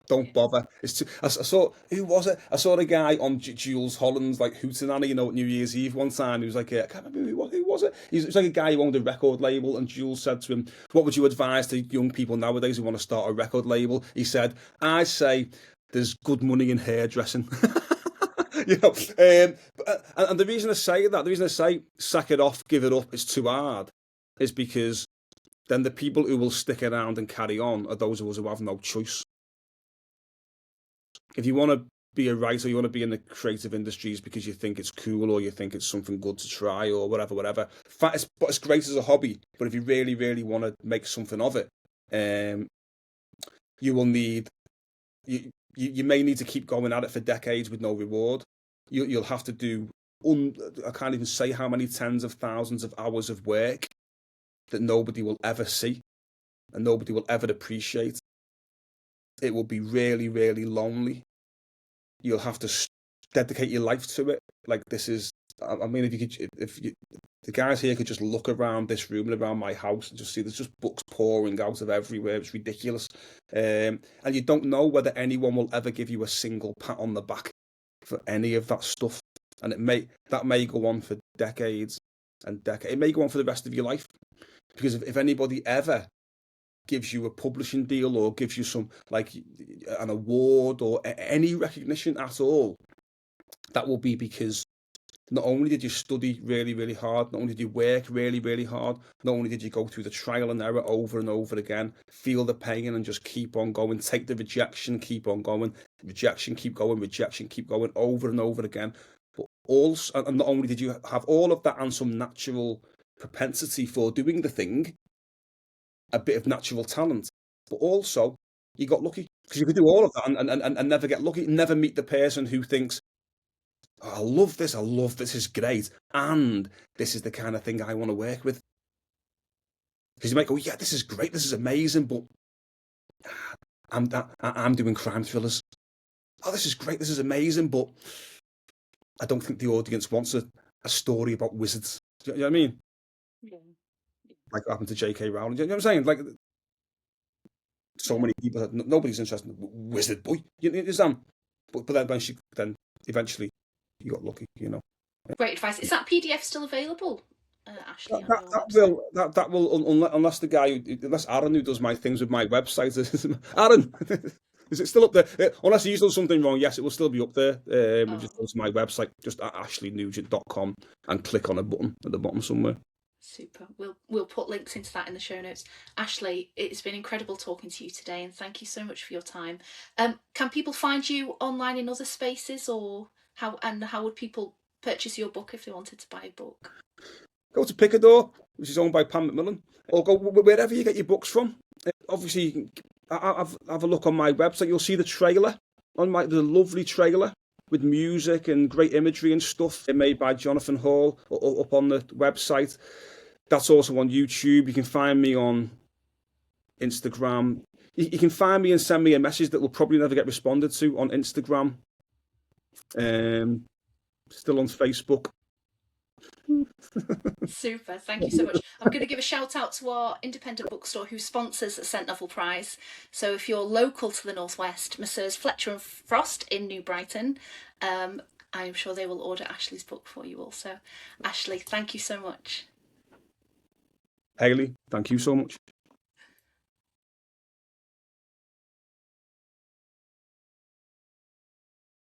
Don't bother. It's too. I saw who was it? I saw the guy on Jules Holland's like hootenanny, at New Year's Eve one time. He was like, I can't remember who was it. He's like a guy who owned a record label, and Jules said to him, "What would you advise to young people nowadays who want to start a record label?" He said, "I say there's good money in hairdressing." And the reason I say that, the reason I say sack it off, give it up, it's too hard, is because then the people who will stick around and carry on are those of us who have no choice. If you want to be a writer, you want to be in the creative industries because you think it's cool or you think it's something good to try or whatever. But it's great as a hobby. But if you really, really want to make something of it, you will need you may need to keep going at it for decades with no reward. You'll have to do I can't even say how many tens of thousands of hours of work that nobody will ever see and nobody will ever appreciate. It will be really, really lonely. you'll have to dedicate your life to it. Like this is, I mean, if you could, if you, the guys here could just look around this room and around my house and just see there's just books pouring out of everywhere. It's ridiculous, and you don't know whether anyone will ever give you a single pat on the back for any of that stuff, and that may go on for decades and decades. It may go on for the rest of your life, because if anybody ever gives you a publishing deal or gives you some like an award or any recognition at all, that will be because not only did you study really, really hard, not only did you work really, really hard, not only did you go through the trial and error over and over again, feel the pain and just keep on going, take the rejection, keep on going, rejection, keep going over and over again. But also, and not only did you have all of that and some natural propensity for doing the thing, a bit of natural talent, but also you got lucky because you could do all of that and never get lucky, never meet the person who thinks, oh, I love this is great, and this is the kind of thing I want to work with. Because you might go, yeah, this is great, this is amazing, but I'm doing crime thrillers. Oh, this is great, this is amazing, but I don't think the audience wants a story about wizards. Do you know what I mean? Yeah. Like what happened to J.K. Rowling. Do you know what I'm saying? Like, so many people, nobody's interested in wizard boy. You understand? But then when then eventually you got lucky, you know. Great advice. Is that PDF still available, Ashleigh, on your That website? will unless the guy unless Aaron, who does my things with my website, Aaron, is it still up there? Unless he's done something wrong, yes, it will still be up there. Just go to my website, just at ashleighnugent.com, and click on a button at the bottom somewhere. Super. We'll put links into that in the show notes. Ashleigh, it's been incredible talking to you today, and thank you so much for your time. Can people find you online in other spaces, or how would people purchase your book if they wanted to buy a book? Go to Picador, which is owned by Pam McMillan, or go wherever you get your books from. Obviously, you can have a look on my website. You'll see the trailer the lovely trailer with music and great imagery and stuff made by Jonathan Hall up on the website. That's also on YouTube. You can find me on Instagram. You can find me and send me a message that will probably never get responded to on Instagram. Still on Facebook. Super, thank you so much. I'm going to give a shout out to our independent bookstore who sponsors the St Novel Prize. So if you're local to the Northwest, Messrs Fletcher and Frost in New Brighton, I'm sure they will order Ashleigh's book for you also. Ashleigh, thank you so much. Hayley, thank you so much.